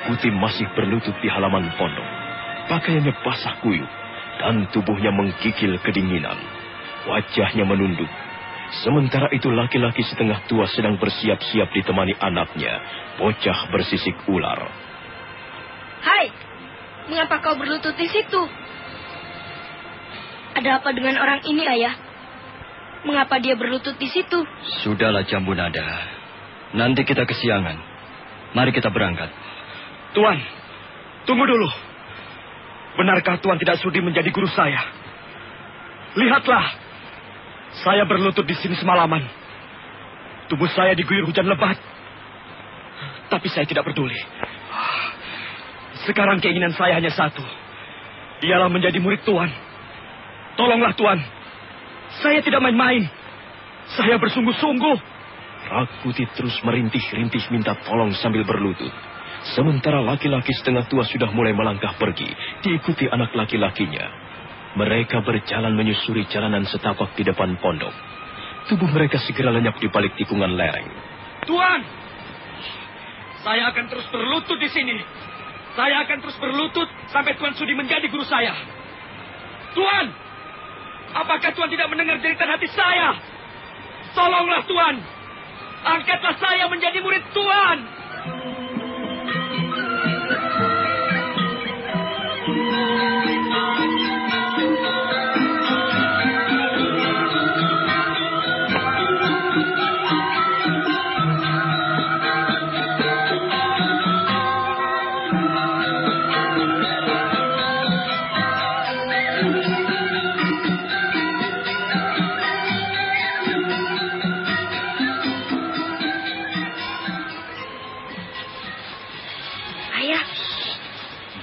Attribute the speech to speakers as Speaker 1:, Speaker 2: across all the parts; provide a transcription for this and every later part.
Speaker 1: Kuti masih berlutut di halaman pondok. Pakaiannya basah kuyup dan tubuhnya menggigil kedinginan. Wajahnya menunduk. Sementara itu laki-laki setengah tua sedang bersiap-siap ditemani anaknya, bocah bersisik ular.
Speaker 2: Hai, mengapa kau berlutut di situ? Ada apa dengan orang ini, Ayah? Mengapa dia berlutut di situ?
Speaker 3: Sudahlah, Jambu Nada. Nanti kita kesiangan. Mari kita berangkat.
Speaker 4: Tuan, tunggu dulu. Benarkah Tuan tidak sudi menjadi guru saya? Lihatlah, saya berlutut di sini semalaman. Tubuh saya diguyur hujan lebat. Tapi saya tidak peduli. Sekarang keinginan saya hanya satu. Ialah menjadi murid Tuan. Tolonglah Tuan. Saya tidak main-main. Saya bersungguh-sungguh.
Speaker 1: Rakuti terus merintih-rintih minta tolong sambil berlutut. Sementara laki-laki setengah tua sudah mulai melangkah pergi, diikuti anak laki-lakinya. Mereka berjalan menyusuri jalanan setapak di depan pondok. Tubuh mereka segera lenyap di balik tikungan lereng.
Speaker 4: Tuan, saya akan terus berlutut di sini. Saya akan terus berlutut sampai Tuan sudi menjadi guru saya. Tuan, apakah Tuan tidak mendengar jeritan hati saya? Tolonglah Tuan, angkatlah saya menjadi murid Tuan.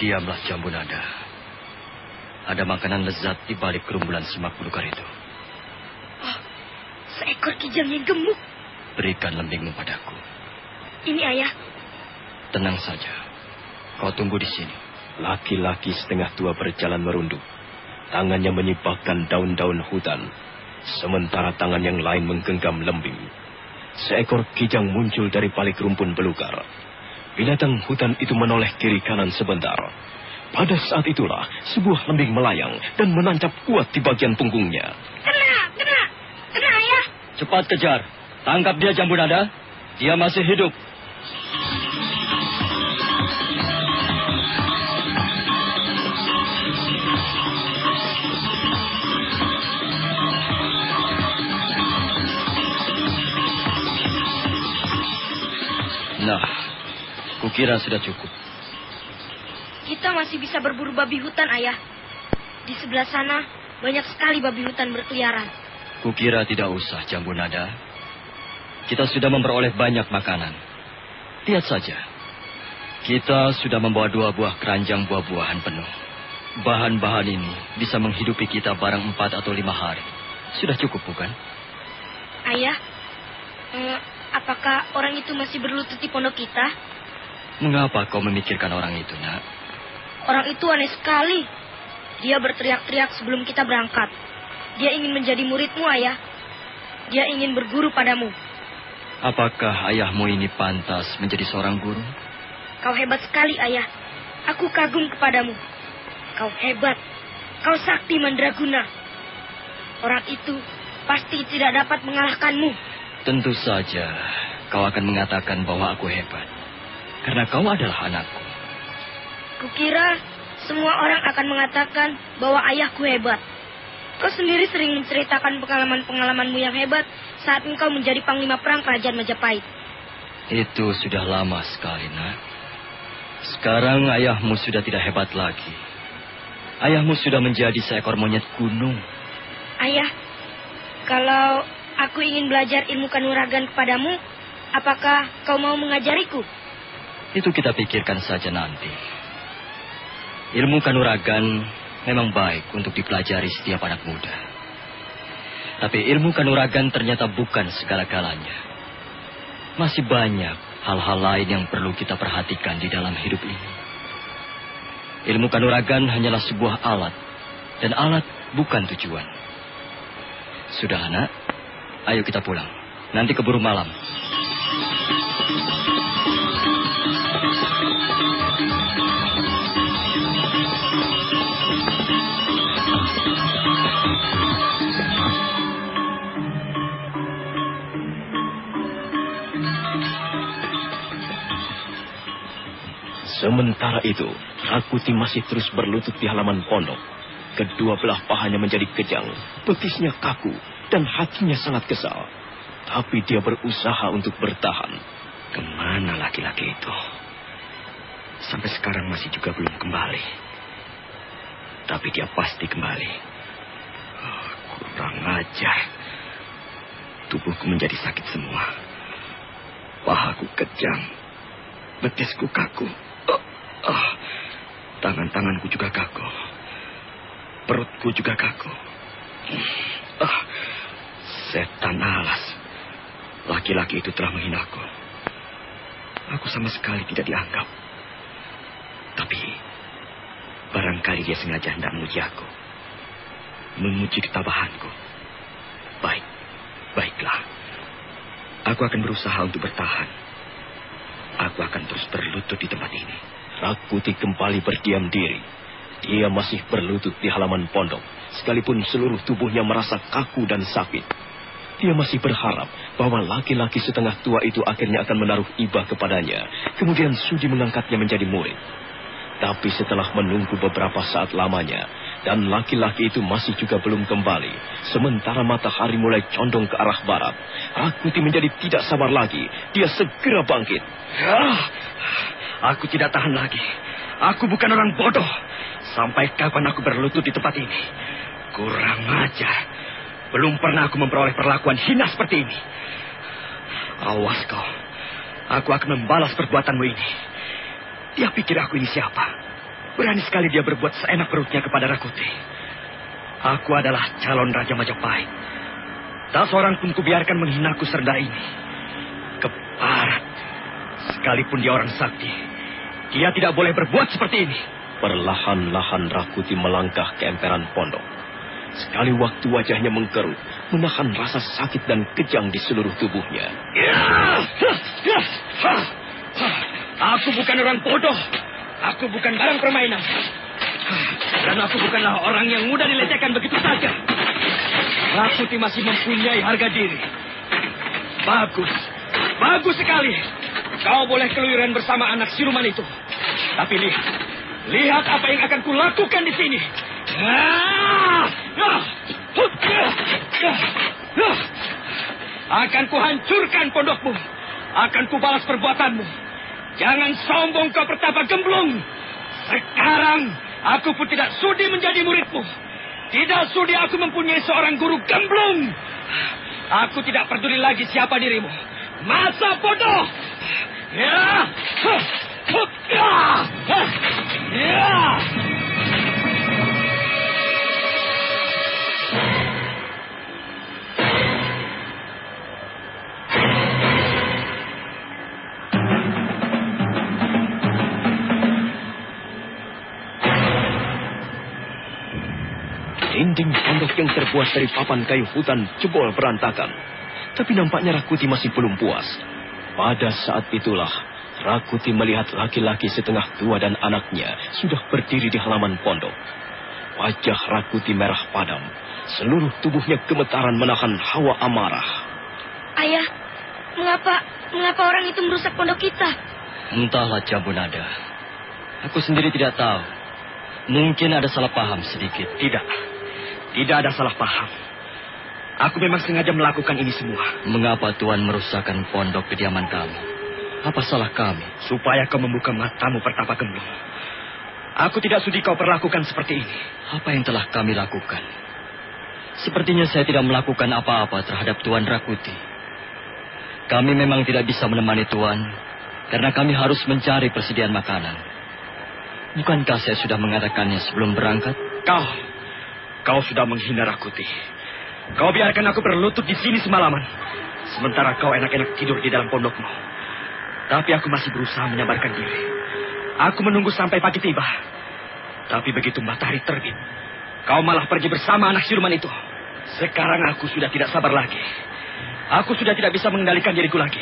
Speaker 3: Diamlah, Jambu Nada. Ada makanan lezat di balik kerumbulan semak belukar itu.
Speaker 2: Oh, seekor kijang yang gemuk.
Speaker 3: Berikan lembingmu padaku.
Speaker 2: Ini, Ayah.
Speaker 3: Tenang saja. Kau tunggu di sini.
Speaker 1: Laki-laki setengah tua berjalan merunduk. Tangannya menyibakkan daun-daun hutan. Sementara tangan yang lain menggenggam lembing. Seekor kijang muncul dari balik rumpun belukar. Binatang hutan itu menoleh kiri kanan sebentar. Pada saat itulah sebuah lembing melayang dan menancap kuat di bagian punggungnya.
Speaker 2: Kena, Ayah.
Speaker 3: Cepat kejar. Tangkap dia, Jambu Nada. Dia masih hidup. Nah, kukira sudah cukup.
Speaker 2: Kita masih bisa berburu babi hutan, Ayah. Di sebelah sana banyak sekali babi hutan berkeliaran.
Speaker 3: Kukira tidak usah, Jambu Nada. Kita sudah memperoleh banyak makanan. Lihat saja. Kita sudah membawa 2 buah keranjang buah-buahan penuh. Bahan-bahan ini bisa menghidupi kita barang 4 atau 5 hari. Sudah cukup, bukan?
Speaker 2: Ayah, apakah orang itu masih berlutut di pondok kita?
Speaker 3: Mengapa kau memikirkan orang itu, Nak?
Speaker 2: Orang itu aneh sekali. Dia berteriak-teriak sebelum kita berangkat. Dia ingin menjadi muridmu, Ayah. Dia ingin berguru padamu.
Speaker 3: Apakah ayahmu ini pantas menjadi seorang guru?
Speaker 2: Kau hebat sekali, Ayah. Aku kagum kepadamu. Kau hebat. Kau sakti mandraguna. Orang itu pasti tidak dapat mengalahkanmu.
Speaker 3: Tentu saja kau akan mengatakan bahwa aku hebat. Karena kau adalah anakku.
Speaker 2: Kukira semua orang akan mengatakan bahwa ayahku hebat. Kau sendiri sering menceritakan pengalaman-pengalamanmu yang hebat saat engkau menjadi panglima perang kerajaan Majapahit.
Speaker 3: Itu sudah lama sekali, Nak. Sekarang ayahmu sudah tidak hebat lagi. Ayahmu sudah menjadi seekor monyet gunung.
Speaker 2: Ayah, kalau aku ingin belajar ilmu kanuragan kepadamu, apakah kau mau mengajariku?
Speaker 3: Itu kita pikirkan saja nanti. Ilmu kanuragan memang baik untuk dipelajari setiap anak muda. Tapi ilmu kanuragan ternyata bukan segala-galanya. Masih banyak hal-hal lain yang perlu kita perhatikan di dalam hidup ini. Ilmu kanuragan hanyalah sebuah alat. Dan alat bukan tujuan. Sudah, Nak. Ayo kita pulang. Nanti keburu malam.
Speaker 1: Sementara itu, Rakuti masih terus berlutut di halaman pondok. Kedua belah pahanya menjadi kejang, betisnya kaku, dan hatinya sangat kesal. Tapi dia berusaha untuk bertahan.
Speaker 3: Kemana laki-laki itu? Sampai sekarang masih juga belum kembali. Tapi dia pasti kembali. Kurang ajar. Tubuhku menjadi sakit semua. Pahaku kejang. Betisku kaku. Tangan-tanganku juga kaku. Perutku juga kaku. Setan alas. Laki-laki itu telah menghinaku. Aku sama sekali tidak dianggap. Tapi barangkali dia sengaja hendak memuji aku. Memuji ketabahanku. Baiklah. Aku akan berusaha untuk bertahan. Aku akan terus berlutut di tempat ini.
Speaker 1: Rakuti kembali berdiam diri. Dia masih berlutut di halaman pondok, sekalipun seluruh tubuhnya merasa kaku dan sakit. Dia masih berharap bahwa laki-laki setengah tua itu akhirnya akan menaruh iba kepadanya, kemudian sudi mengangkatnya menjadi murid. Tapi setelah menunggu beberapa saat lamanya, dan laki-laki itu masih juga belum kembali, sementara matahari mulai condong ke arah barat, Rakuti menjadi tidak sabar lagi. Dia segera bangkit.
Speaker 3: Aku tidak tahan lagi. Aku bukan orang bodoh. Sampai kapan aku berlutut di tempat ini? Kurang ajar. Belum pernah aku memperoleh perlakuan hina seperti ini. Awas kau. Aku akan membalas perbuatanmu ini. Dia pikir aku ini siapa? Berani sekali dia berbuat seenak perutnya kepada Rakuti. Aku adalah calon Raja Majapahit. Tak seorang pun kubiarkan menghinaku serendah ini. Keparat. Sekalipun dia orang sakti, dia tidak boleh berbuat seperti ini.
Speaker 1: Perlahan-lahan Rakuti melangkah ke emperan pondok. Sekali waktu wajahnya mengkerut, menahan rasa sakit dan kejang di seluruh tubuhnya.
Speaker 4: Aku bukan orang bodoh. Aku bukan barang permainan. Dan aku bukanlah orang yang mudah dilecehkan begitu saja. Rakuti masih mempunyai harga diri. Bagus sekali. Kau boleh keluyuran bersama anak siluman itu. Tapi lihat apa yang akan kulakukan di sini. Akan kuhancurkan pondokmu. Akan kubalas perbuatanmu. Jangan sombong kau pertapa gemblung. Sekarang aku pun tidak sudi menjadi muridmu. Tidak sudi aku mempunyai seorang guru gemblung. Aku tidak peduli lagi siapa dirimu. Masa bodoh.
Speaker 1: Dinding pondok yang terbuat dari papan kayu hutan jebol berantakan. Tapi nampaknya Rakuti masih belum puas. Pada saat itulah, Rakuti melihat laki-laki setengah tua dan anaknya sudah berdiri di halaman pondok. Wajah Rakuti merah padam. Seluruh tubuhnya gemetaran menahan hawa amarah.
Speaker 2: Ayah, mengapa orang itu merusak pondok kita?
Speaker 3: Entahlah, Jambunada. Aku sendiri tidak tahu. Mungkin ada salah paham sedikit.
Speaker 4: Tidak ada salah paham. Aku memang sengaja melakukan ini semua.
Speaker 3: Mengapa Tuan merusakkan pondok kediaman kami? Apa salah kami?
Speaker 4: Supaya kau membuka matamu pertapa gemblung. Aku tidak sudi kau perlakukan seperti ini.
Speaker 3: Apa yang telah kami lakukan? Sepertinya saya tidak melakukan apa-apa terhadap Tuan Rakuti. Kami memang tidak bisa menemani Tuan, karena kami harus mencari persediaan makanan. Bukankah saya sudah mengatakannya sebelum berangkat?
Speaker 4: Kau sudah menghina Rakuti. Kau biarkan aku berlutut di sini semalaman. Sementara kau enak-enak tidur di dalam pondokmu. Tapi aku masih berusaha menyabarkan diri. Aku menunggu sampai pagi tiba. Tapi begitu matahari terbit, kau malah pergi bersama anak siluman itu. Sekarang aku sudah tidak sabar lagi. Aku sudah tidak bisa mengendalikan diriku lagi.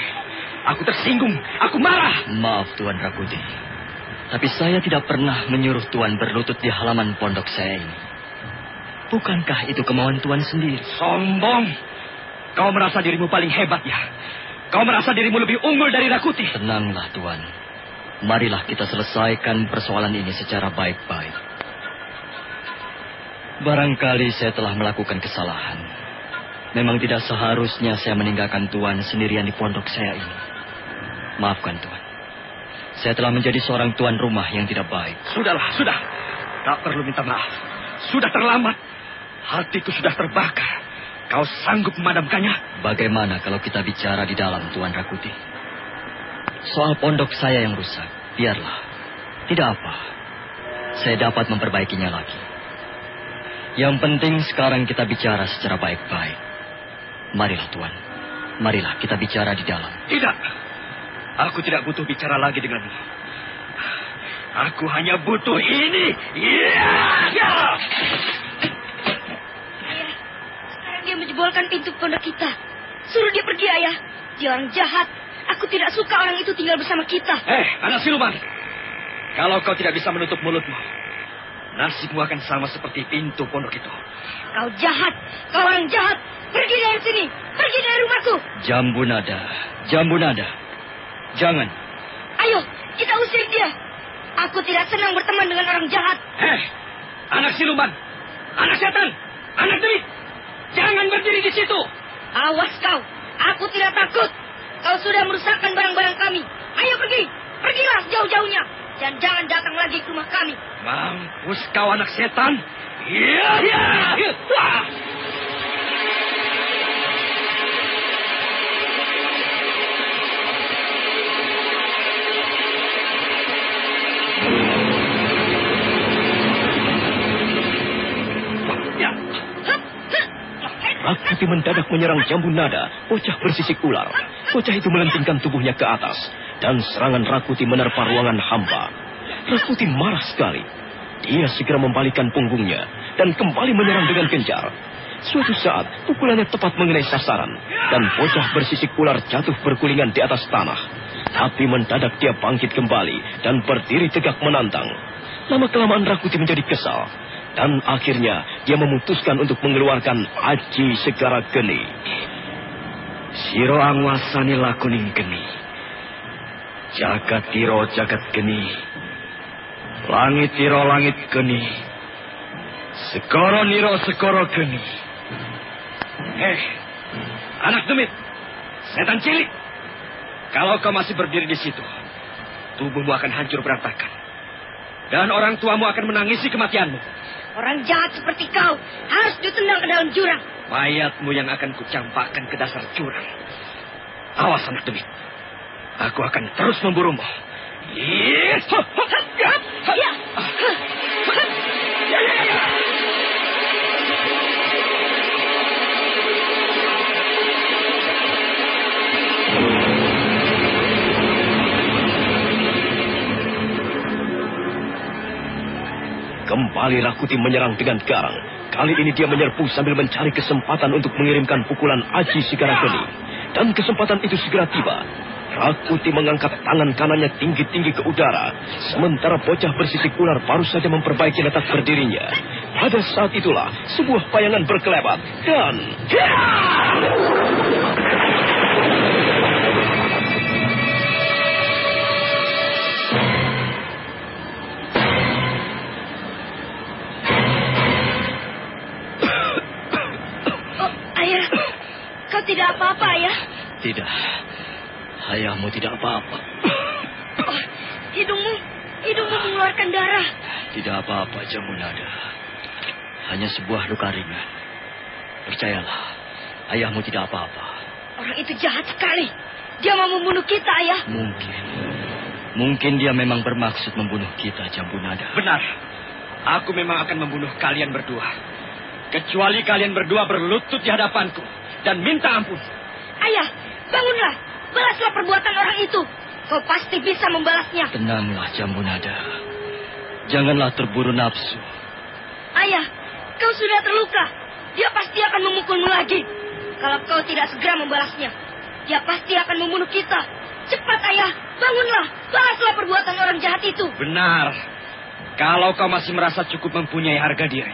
Speaker 4: Aku tersinggung, aku marah.
Speaker 3: Maaf Tuan Rakuti. Tapi saya tidak pernah menyuruh Tuan berlutut di halaman pondok saya ini. Bukankah itu kemauan Tuan sendiri?
Speaker 4: Sombong. Kau merasa dirimu paling hebat ya? Kau merasa dirimu lebih unggul dari Rakuti?
Speaker 3: Tenanglah Tuan. Marilah kita selesaikan persoalan ini secara baik-baik. Barangkali saya telah melakukan kesalahan. Memang tidak seharusnya saya meninggalkan Tuan sendirian di pondok saya ini. Maafkan Tuan. Saya telah menjadi seorang tuan rumah yang tidak baik.
Speaker 4: Sudahlah, sudah. Tak perlu minta maaf. Sudah terlambat. Hatiku sudah terbakar. Kau sanggup memadamkannya?
Speaker 3: Bagaimana kalau kita bicara di dalam, Tuan Rakuti? Soal pondok saya yang rusak, biarlah. Tidak apa. Saya dapat memperbaikinya lagi. Yang penting sekarang kita bicara secara baik-baik. Marilah, Tuan. Marilah kita bicara di dalam.
Speaker 4: Tidak. Aku tidak butuh bicara lagi denganmu. Aku hanya butuh ini.
Speaker 2: Ayah, sekarang dia menjebolkan pintu pondok kita. Suruh dia pergi, Ayah. Dia orang jahat. Aku tidak suka orang itu tinggal bersama kita.
Speaker 4: Anak siluman. Kalau kau tidak bisa menutup mulutmu, nasibmu akan sama seperti pintu pondok itu.
Speaker 2: Kau jahat. Kau orang jahat. Pergi dari sini. Pergi dari rumahku.
Speaker 3: Jambu nada. Jambu nada. Jangan.
Speaker 2: Ayo, kita usir dia. Aku tidak senang berteman dengan orang jahat.
Speaker 4: Anak siluman. Anak setan. Anak demi. Jangan berdiri di situ.
Speaker 2: Awas kau. Aku tidak takut. Kau sudah merusakkan barang-barang kami. Ayo pergi. Pergilah jauh-jauhnya. Dan jangan datang lagi ke rumah kami.
Speaker 4: Mampus kau anak setan. Wah.
Speaker 1: Rakuti mendadak menyerang jambu nada, bocah bersisik ular. Bocah itu melentingkan tubuhnya ke atas, dan serangan Rakuti menerpa ruangan hampa. Rakuti marah sekali. Dia segera membalikkan punggungnya, dan kembali menyerang dengan gencar. Suatu saat, pukulannya tepat mengenai sasaran, dan bocah bersisik ular jatuh bergulingan di atas tanah. Tapi mendadak dia bangkit kembali, dan berdiri tegak menantang. Lama-kelamaan Rakuti menjadi kesal. Dan akhirnya dia memutuskan untuk mengeluarkan aji segara geni.
Speaker 4: Siro angwasani lakuning geni. Jagat tiro jagat geni. Langit tiro langit geni. Segoro niro segoro geni. Anak demit. Setan cilik. Kalau kau masih berdiri di situ, tubuhmu akan hancur berantakan. Dan orang tuamu akan menangisi kematianmu.
Speaker 2: Orang jahat seperti kau harus ditendang ke dalam jurang.
Speaker 4: Mayatmu yang akan kucampakkan ke dasar jurang. Awas anak demit. Aku akan terus memburumu.
Speaker 1: Kembali Rakuti menyerang dengan garang. Kali ini dia menyerbu sambil mencari kesempatan untuk mengirimkan pukulan aji segara geni. Dan kesempatan itu segera tiba. Rakuti mengangkat tangan kanannya tinggi-tinggi ke udara. Sementara bocah bersisik ular baru saja memperbaiki letak berdirinya. Pada saat itulah sebuah bayangan berkelebat dan...
Speaker 2: Tidak apa-apa, Ayah.
Speaker 3: Tidak. Ayahmu tidak apa-apa.
Speaker 2: Oh, hidungmu mengeluarkan darah.
Speaker 3: Tidak apa-apa, jambu nada. Hanya sebuah luka ringan. Percayalah, ayahmu tidak apa-apa.
Speaker 2: Orang itu jahat sekali. Dia mau membunuh kita, Ayah.
Speaker 3: Mungkin dia memang bermaksud membunuh kita, jambu nada.
Speaker 4: Benar. Aku memang akan membunuh kalian berdua. Kecuali kalian berdua berlutut di hadapanku dan minta ampun.
Speaker 2: Ayah, bangunlah. Balaslah perbuatan orang itu. Kau pasti bisa membalasnya.
Speaker 3: Tenanglah, jambu nada. Janganlah terburu nafsu.
Speaker 2: Ayah, kau sudah terluka. Dia pasti akan memukulmu lagi. Kalau kau tidak segera membalasnya, dia pasti akan membunuh kita. Cepat, Ayah. Bangunlah. Balaslah perbuatan orang jahat itu.
Speaker 4: Benar. Kalau kau masih merasa cukup mempunyai harga diri,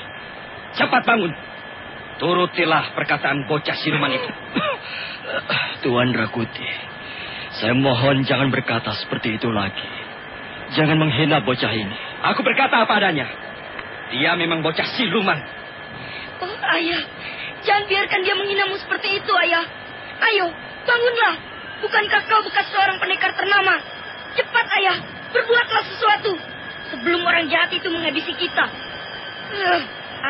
Speaker 4: cepat bangun. Turutilah perkataan bocah siluman itu.
Speaker 3: Tuan Rakuti, saya mohon jangan berkata seperti itu lagi. Jangan menghina bocah ini.
Speaker 4: Aku berkata apa adanya. Dia memang bocah siluman.
Speaker 2: Oh, Ayah. Jangan biarkan dia menghinamu seperti itu, Ayah. Ayo, bangunlah. Bukankah kau bekas seorang pendekar ternama? Cepat, Ayah. Berbuatlah sesuatu sebelum orang jahat itu menghabisi kita.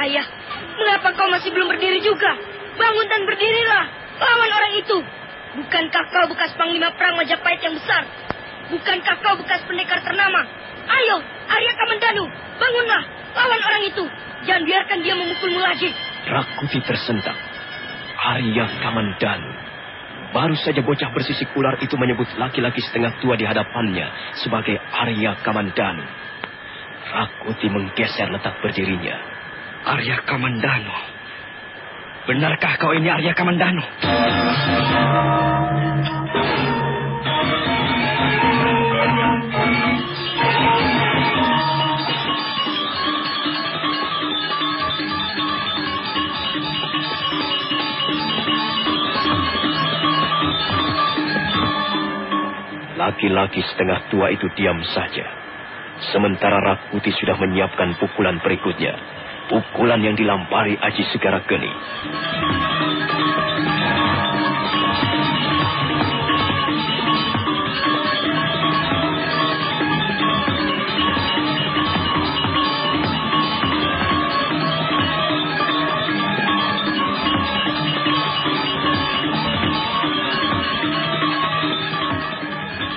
Speaker 2: Ayah, mengapa kau masih belum berdiri juga? Bangun dan berdirilah. Lawan orang itu. Bukankah kau bekas panglima perang Majapahit yang besar? Bukankah kau bekas pendekar ternama? Ayo, Arya Kamandanu, bangunlah. Lawan orang itu. Jangan biarkan dia memukulmu lagi.
Speaker 1: Rakuti tersentak. Arya Kamandanu. Baru saja bocah bersisik ular itu menyebut laki-laki setengah tua di hadapannya sebagai Arya Kamandanu. Rakuti menggeser letak berdirinya.
Speaker 4: Arya Kamandanu. Benarkah kau ini Arya Kamandanu?
Speaker 1: Laki-laki setengah tua itu diam saja. Sementara Rakuti sudah menyiapkan pukulan berikutnya. Pukulan yang dilampari Aji Segara Geni.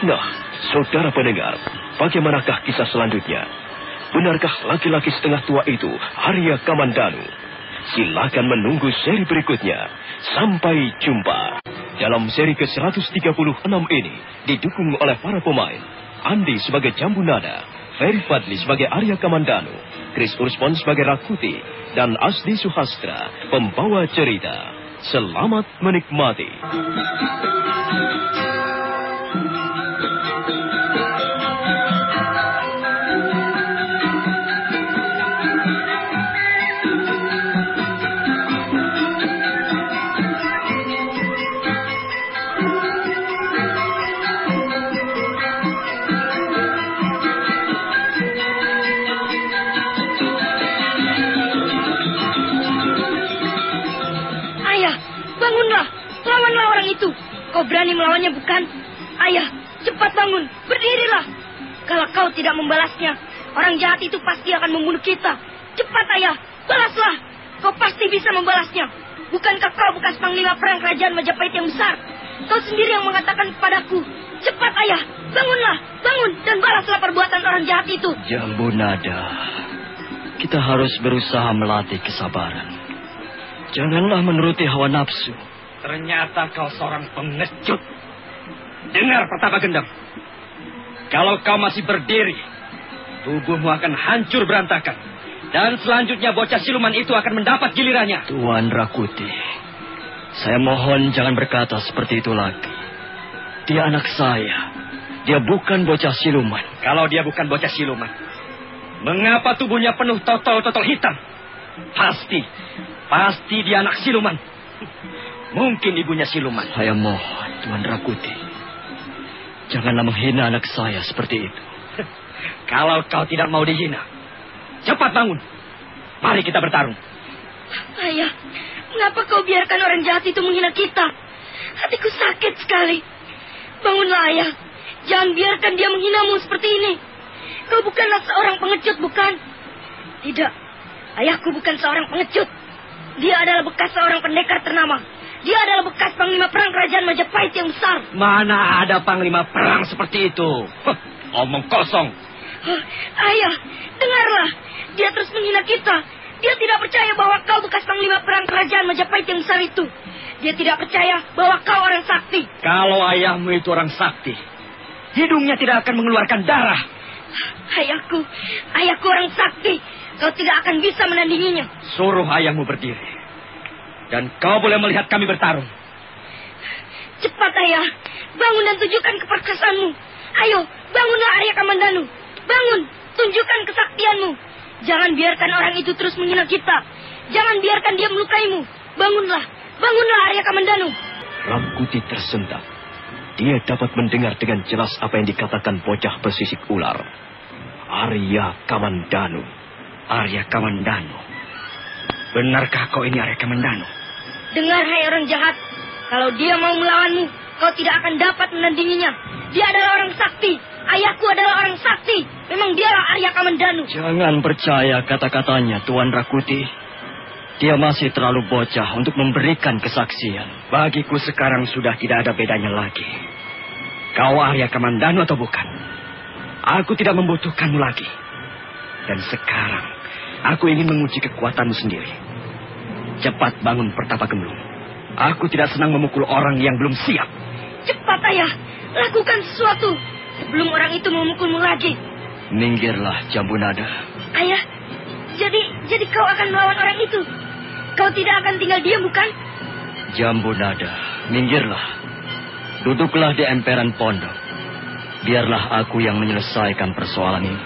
Speaker 1: Nah, saudara pendengar, bagaimanakah kisah selanjutnya? Benarkah laki-laki setengah tua itu Arya Kamandanu? Silakan menunggu seri berikutnya. Sampai jumpa. Dalam seri ke-136 ini didukung oleh para pemain. Andi sebagai Jambu Nada, Ferry Fadli sebagai Arya Kamandanu, Chris Urspon sebagai Rakuti, dan Asdi Suhastra pembawa cerita. Selamat menikmati.
Speaker 2: Kau berani melawannya, bukan? Ayah, cepat bangun, berdirilah. Kalau kau tidak membalasnya, orang jahat itu pasti akan membunuh kita. Cepat, Ayah, balaslah. Kau pasti bisa membalasnya. Bukankah kau bekas panglima perang kerajaan Majapahit yang besar? Kau sendiri yang mengatakan kepadaku. Cepat, Ayah, bangunlah, bangun, dan balaslah perbuatan orang jahat itu.
Speaker 3: Jambu Nada, kita harus berusaha melatih kesabaran. Janganlah menuruti hawa nafsu.
Speaker 4: Ternyata kau seorang pengecut. Dengar Pertapa Gendam. Kalau kau masih berdiri, tubuhmu akan hancur berantakan. Dan selanjutnya bocah siluman itu akan mendapat gilirannya.
Speaker 3: Tuan Rakuti, saya mohon jangan berkata seperti itu lagi. Dia anak saya. Dia bukan bocah siluman.
Speaker 4: Kalau dia bukan bocah siluman, mengapa tubuhnya penuh totol-totol hitam? Pasti dia anak siluman. Mungkin ibunya siluman.
Speaker 3: Saya mohon, Tuan Rakuti, janganlah menghina anak saya seperti itu.
Speaker 4: Kalau kau tidak mau dihina, cepat bangun. Mari kita bertarung.
Speaker 2: Ayah, mengapa kau biarkan orang jahat itu menghina kita? Hatiku sakit sekali. Bangunlah, Ayah. Jangan biarkan dia menghinamu seperti ini. Kau bukanlah seorang pengecut, bukan? Tidak, ayahku bukan seorang pengecut. Dia adalah bekas seorang pendekar ternama. Dia adalah bekas panglima perang kerajaan Majapahit yang besar.
Speaker 4: Mana ada panglima perang seperti itu? Omong kosong.
Speaker 2: Ayah, dengarlah. Dia terus menghina kita. Dia tidak percaya bahwa kau bekas panglima perang kerajaan Majapahit yang besar itu. Dia tidak percaya bahwa kau orang sakti.
Speaker 4: Kalau ayahmu itu orang sakti, hidungnya tidak akan mengeluarkan darah.
Speaker 2: Ayahku orang sakti. Kau tidak akan bisa menandinginya.
Speaker 4: Suruh ayahmu berdiri. Dan kau boleh melihat kami bertarung.
Speaker 2: Cepat, Ayah. Bangun dan tunjukkan keperkasaanmu. Ayo, bangunlah Arya Kamandanu. Bangun, tunjukkan kesaktianmu. Jangan biarkan orang itu terus menghina kita. Jangan biarkan dia melukaimu. Bangunlah, bangunlah Arya Kamandanu.
Speaker 1: Rakuti tersentak. dia dapat mendengar dengan jelas apa yang dikatakan bocah bersisik ular. Arya Kamandanu.
Speaker 5: Arya Kamandanu. Benarkah kau ini Arya Kamandanu?
Speaker 2: Dengar, hai orang jahat. Kalau dia mau melawanmu, kau tidak akan dapat menandinginya. Dia adalah orang sakti. Ayahku adalah orang sakti. Memang dialah Arya Kamandanu.
Speaker 3: Jangan percaya kata-katanya, Tuan Rakuti. Dia masih terlalu bocah untuk memberikan kesaksian.
Speaker 5: Bagiku sekarang sudah tidak ada bedanya lagi. Kau Arya Kamandanu atau bukan? Aku tidak membutuhkanmu lagi. Dan sekarang, aku ingin menguji kekuatanmu sendiri. Cepat bangun Pertapa Gemblung. Aku tidak senang memukul orang yang belum siap.
Speaker 2: Cepat, Ayah. Lakukan sesuatu sebelum orang itu memukulmu lagi.
Speaker 3: Minggirlah, Jambu Nada.
Speaker 2: Ayah, jadi kau akan melawan orang itu. Kau tidak akan tinggal diam, bukan?
Speaker 3: Jambu Nada, minggirlah. Duduklah di emperan pondok. Biarlah aku yang menyelesaikan persoalan ini.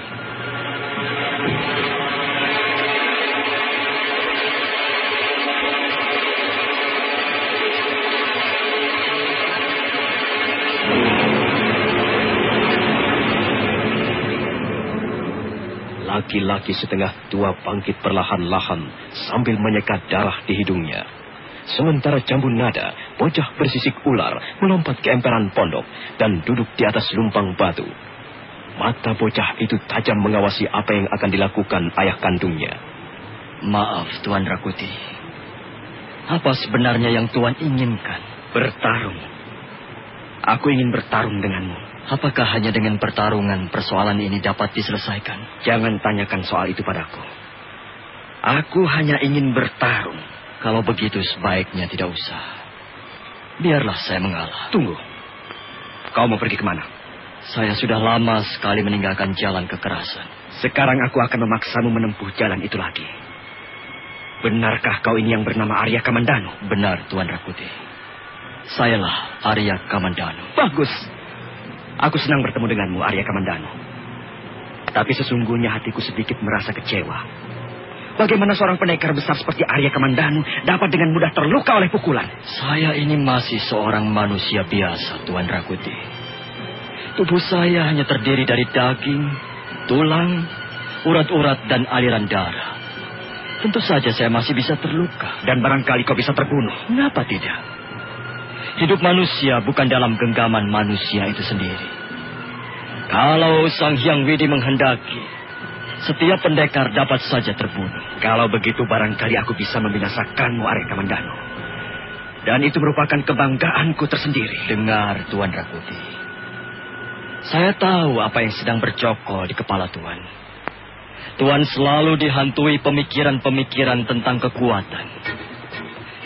Speaker 1: Laki-laki setengah tua bangkit perlahan-lahan sambil menyeka darah di hidungnya. Sementara Jambu Nada, bocah bersisik ular, melompat ke emperan pondok dan duduk di atas lumpang batu. Mata bocah itu tajam mengawasi apa yang akan dilakukan ayah kandungnya.
Speaker 3: Maaf, Tuan Rakuti. Apa sebenarnya yang Tuan inginkan?
Speaker 5: Bertarung. Aku ingin bertarung denganmu.
Speaker 3: Apakah hanya dengan pertarungan persoalan ini dapat diselesaikan?
Speaker 5: Jangan tanyakan soal itu padaku. Aku hanya ingin bertarung.
Speaker 3: Kalau begitu sebaiknya tidak usah. Biarlah saya mengalah.
Speaker 5: Tunggu. Kau mau pergi kemana?
Speaker 3: Saya sudah lama sekali meninggalkan jalan kekerasan.
Speaker 5: Sekarang aku akan memaksamu menempuh jalan itu lagi. Benarkah kau ini yang bernama Arya Kamandanu?
Speaker 3: Benar, Tuan Rakuti. Sayalah Arya Kamandanu.
Speaker 5: Bagus. Aku senang bertemu denganmu, Arya Kamandanu. Tapi sesungguhnya hatiku sedikit merasa kecewa. Bagaimana seorang pendekar besar seperti Arya Kamandanu dapat dengan mudah terluka oleh pukulan?
Speaker 3: Saya ini masih seorang manusia biasa, Tuan Rakuti. Tubuh saya hanya terdiri dari daging, tulang, urat-urat, dan aliran darah. Tentu saja saya masih bisa terluka.
Speaker 5: Dan barangkali kau bisa terbunuh.
Speaker 3: Mengapa tidak? Hidup manusia bukan dalam genggaman manusia itu sendiri. Kalau Sang Hyang Widi menghendaki, setiap pendekar dapat saja terbunuh.
Speaker 5: Kalau begitu barangkali aku bisa membinasakanmu, Arya Kamandanu. Dan itu merupakan kebanggaanku tersendiri.
Speaker 3: Dengar, Tuan Rakuti. Saya tahu apa yang sedang bercokol di kepala Tuan. Tuan selalu dihantui pemikiran-pemikiran tentang kekuatan.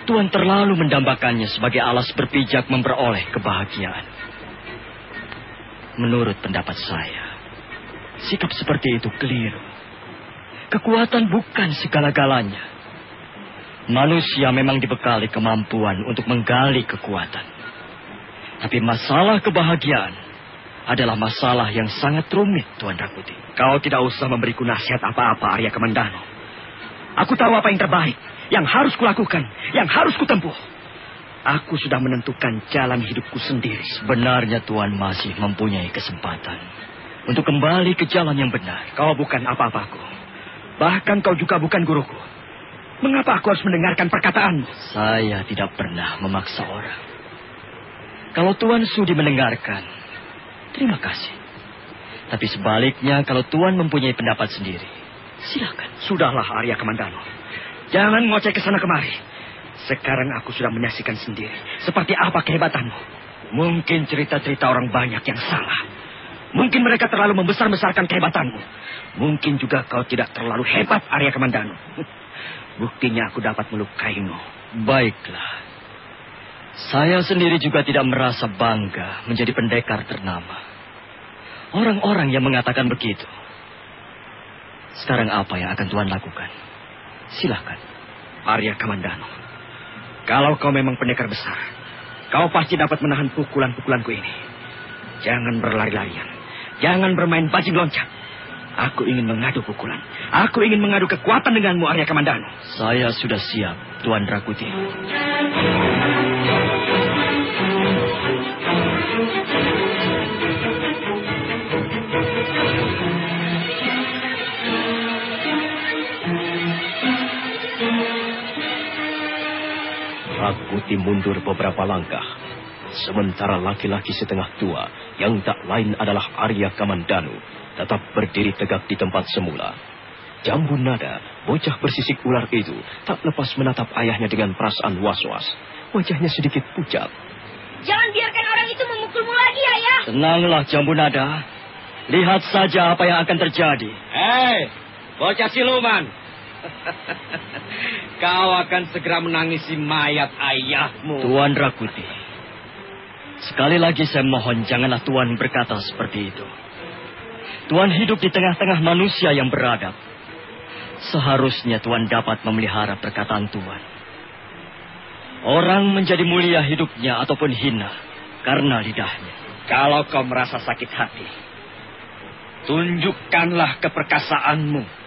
Speaker 3: Tuan terlalu mendambakannya sebagai alas berpijak memperoleh kebahagiaan. Menurut pendapat saya, sikap seperti itu keliru. Kekuatan bukan segala-galanya. Manusia memang dibekali kemampuan untuk menggali kekuatan. Tapi masalah kebahagiaan adalah masalah yang sangat rumit, Tuan Rakuti.
Speaker 5: Kau tidak usah memberiku nasihat apa-apa, Arya Kamandanu. Aku tahu apa yang terbaik, yang harus kulakukan, yang harus kutempuh. Aku sudah menentukan jalan hidupku sendiri.
Speaker 3: Sebenarnya Tuan masih mempunyai kesempatan untuk kembali ke jalan yang benar.
Speaker 5: Kau bukan apa-apaku. Bahkan kau juga bukan guruku. Mengapa aku harus mendengarkan perkataanmu?
Speaker 3: Saya tidak pernah memaksa orang. Kalau Tuan sudi mendengarkan, terima kasih. Tapi sebaliknya, kalau Tuan mempunyai pendapat sendiri, silakan.
Speaker 5: Sudahlah, Arya Kamandanu. Jangan ngoceh ke sana kemari. Sekarang aku sudah menyaksikan sendiri seperti apa kehebatanmu. Mungkin cerita-cerita orang banyak yang salah. Mungkin mereka terlalu membesar-besarkan kehebatanmu. Mungkin juga kau tidak terlalu hebat, Arya Kamandanu. Buktinya aku dapat melukaimu.
Speaker 3: Baiklah. Saya sendiri juga tidak merasa bangga menjadi pendekar ternama. Orang-orang yang mengatakan begitu. Sekarang apa yang akan Tuan lakukan? Silakan.
Speaker 5: Arya Kamandanu, kalau kau memang pendekar besar, kau pasti dapat menahan pukulan-pukulanku ini. Jangan berlari-larian. Jangan bermain bajing loncat. Aku ingin mengadu pukulan. Aku ingin mengadu kekuatan denganmu, Arya Kamandanu.
Speaker 3: Saya sudah siap, Tuan Rakuti.
Speaker 1: Rakuti mundur beberapa langkah. Sementara laki-laki setengah tua yang tak lain adalah Arya Kamandanu tetap berdiri tegak di tempat semula. Jambu Nada, bocah bersisik ular itu, tak lepas menatap ayahnya dengan perasaan was-was. Wajahnya sedikit pucat.
Speaker 2: Jangan biarkan orang itu memukulmu lagi, Ayah.
Speaker 3: Tenanglah, Jambu Nada. Lihat saja apa yang akan terjadi.
Speaker 5: Hei, bocah siluman. Kau akan segera menangisi mayat ayahmu.
Speaker 3: Tuan Rakuti, sekali lagi saya mohon janganlah Tuan berkata seperti itu. Tuan hidup di tengah-tengah manusia yang beradab. Seharusnya Tuan dapat memelihara perkataan Tuan. Orang menjadi mulia hidupnya ataupun hina karena lidahnya.
Speaker 5: Kalau kau merasa sakit hati, tunjukkanlah keperkasaanmu.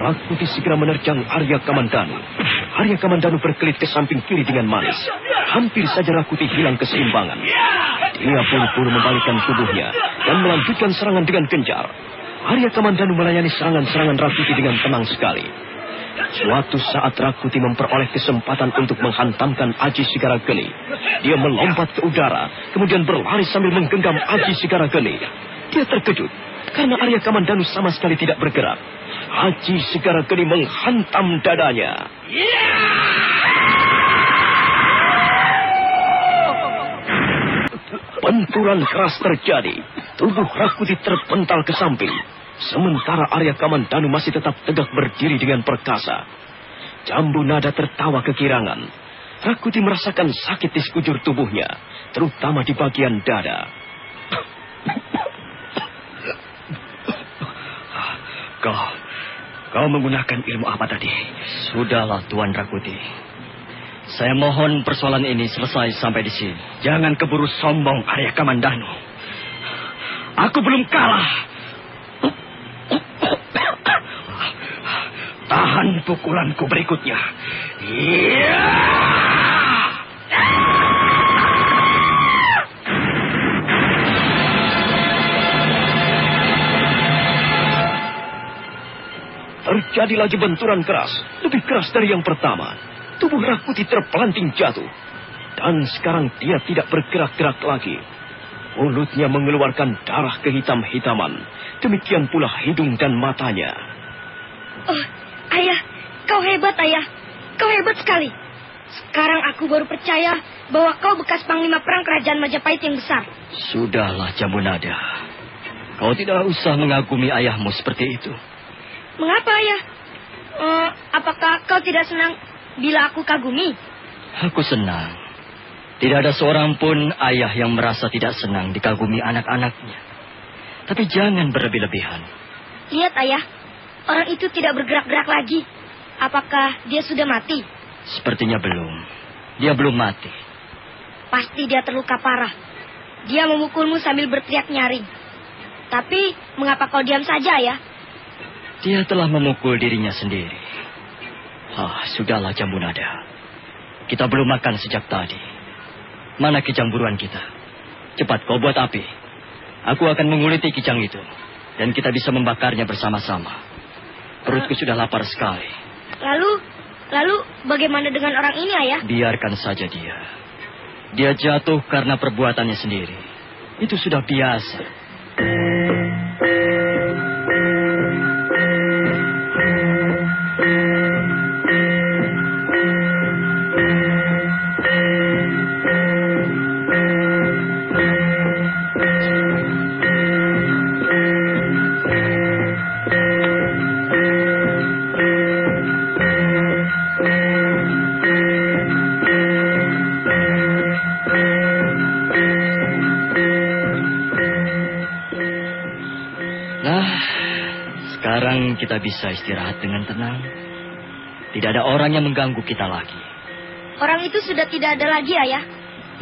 Speaker 1: Rakuti segera menerjang Arya Kamandanu. Arya Kamandanu berkelit ke samping kiri dengan manis. Hampir saja Rakuti hilang keseimbangan. Dia buru-buru membalikkan tubuhnya dan melanjutkan serangan dengan gencar. Arya Kamandanu melayani serangan-serangan Rakuti dengan tenang sekali. Suatu saat Rakuti memperoleh kesempatan untuk menghantamkan Aji Sigarageni. Dia melompat ke udara, kemudian berlari sambil menggenggam Aji Sigarageni. Dia terkejut karena Arya Kamandanu sama sekali tidak bergerak. Aji Sigarageni menghantam dadanya. Benturan keras terjadi. Tubuh Rakuti terpental ke samping. Sementara Arya Kamandanu masih tetap tegak berdiri dengan perkasa. Jambu Nada tertawa kegirangan. Rakuti merasakan sakit di sekujur tubuhnya, terutama di bagian dada.
Speaker 5: Kau menggunakan ilmu apa tadi?
Speaker 3: Sudahlah, Tuan Rakuti. Saya mohon persoalan ini selesai sampai di sini.
Speaker 5: Jangan keburu sombong, Arya Kamandanu. Aku belum kalah. Tahan pukulanku berikutnya.
Speaker 1: Terjadi lagi benturan keras, lebih keras dari yang pertama. Tubuh Rakuti terpelanting jatuh. Dan sekarang dia tidak bergerak-gerak lagi. Mulutnya mengeluarkan darah kehitam-hitaman. Demikian pula hidung dan matanya.
Speaker 2: Oh, Ayah, kau hebat, Ayah. Kau hebat sekali. Sekarang aku baru percaya bahwa kau bekas panglima perang kerajaan Majapahit yang besar.
Speaker 3: Sudahlah, Jambu Nada. Kau tidak usah mengagumi ayahmu seperti itu.
Speaker 2: Mengapa, Ayah? Apakah kau tidak senang bila aku kagumi?
Speaker 3: Aku senang. Tidak ada seorang pun ayah yang merasa tidak senang dikagumi anak-anaknya. Tapi jangan berlebih-lebihan.
Speaker 2: Lihat, Ayah. Orang itu tidak bergerak-gerak lagi. Apakah dia sudah mati?
Speaker 3: Sepertinya belum. Dia belum mati.
Speaker 2: Pasti dia terluka parah. Dia memukulmu sambil berteriak nyaring. Tapi, mengapa kau diam saja, Ayah?
Speaker 3: Dia telah memukul dirinya sendiri. Sudahlah, Jambu Nada. Kita belum makan sejak tadi. Mana kijang buruan kita? Cepat kau buat api. Aku akan menguliti kijang itu. Dan kita bisa membakarnya bersama-sama. Perutku sudah lapar sekali.
Speaker 2: Lalu bagaimana dengan orang ini, Ayah?
Speaker 3: Biarkan saja dia. Dia jatuh karena perbuatannya sendiri. Itu sudah biasa. Sekarang kita bisa istirahat dengan tenang. Tidak ada orang yang mengganggu kita lagi.
Speaker 2: Orang itu sudah tidak ada lagi, Ayah.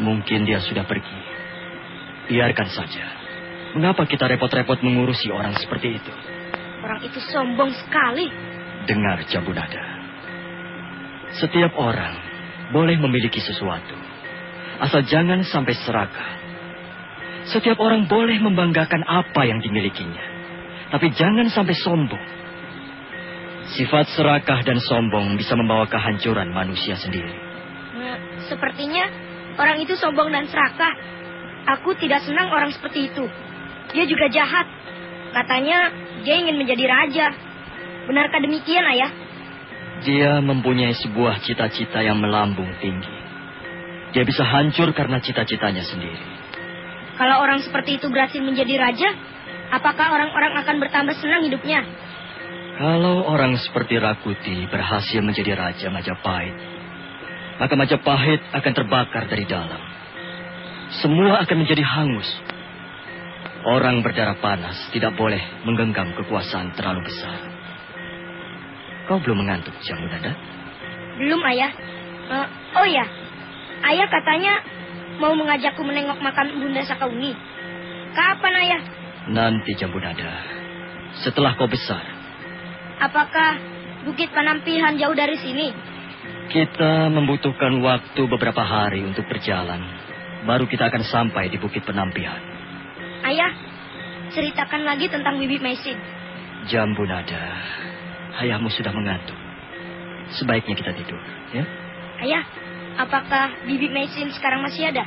Speaker 3: Mungkin dia sudah pergi. Biarkan saja. Mengapa kita repot-repot mengurusi orang seperti itu?
Speaker 2: Orang itu sombong sekali.
Speaker 3: Dengar, Jambu Nada. Setiap orang boleh memiliki sesuatu. Asal jangan sampai serakah. Setiap orang boleh membanggakan apa yang dimilikinya. Tapi jangan sampai sombong. Sifat serakah dan sombong bisa membawa kehancuran manusia sendiri.
Speaker 2: Sepertinya orang itu sombong dan serakah. Aku tidak senang orang seperti itu. Dia juga jahat. Katanya dia ingin menjadi raja. Benarkah demikian, Ayah?
Speaker 3: Dia mempunyai sebuah cita-cita yang melambung tinggi. Dia bisa hancur karena cita-citanya sendiri.
Speaker 2: Kalau orang seperti itu berhasil menjadi raja, apakah orang-orang akan bertambah senang hidupnya?
Speaker 3: Kalau orang seperti Rakuti berhasil menjadi raja Majapahit, maka Majapahit akan terbakar dari dalam. Semua akan menjadi hangus. Orang berdarah panas tidak boleh menggenggam kekuasaan terlalu besar. Kau belum mengantuk, Jambu Nada?
Speaker 2: Belum, Ayah. Oh ya, Ayah katanya mau mengajakku menengok makam Bunda Sakauni. Kapan, Ayah?
Speaker 3: Nanti, Jambu Nada. Setelah kau besar.
Speaker 2: Apakah Bukit Panampihan jauh dari sini?
Speaker 3: Kita membutuhkan waktu beberapa hari untuk berjalan. Baru kita akan sampai di Bukit Penampihan.
Speaker 2: Ayah, ceritakan lagi tentang Bibi Maisin.
Speaker 3: Jambu Nada, ayahmu sudah mengantuk. Sebaiknya kita tidur, ya?
Speaker 2: Ayah, apakah Bibi Maisin sekarang masih ada?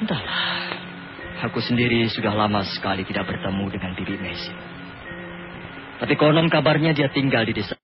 Speaker 3: Entahlah. Aku sendiri sudah lama sekali tidak bertemu dengan Bibi Maisin. Tapi konon kabarnya dia tinggal di desa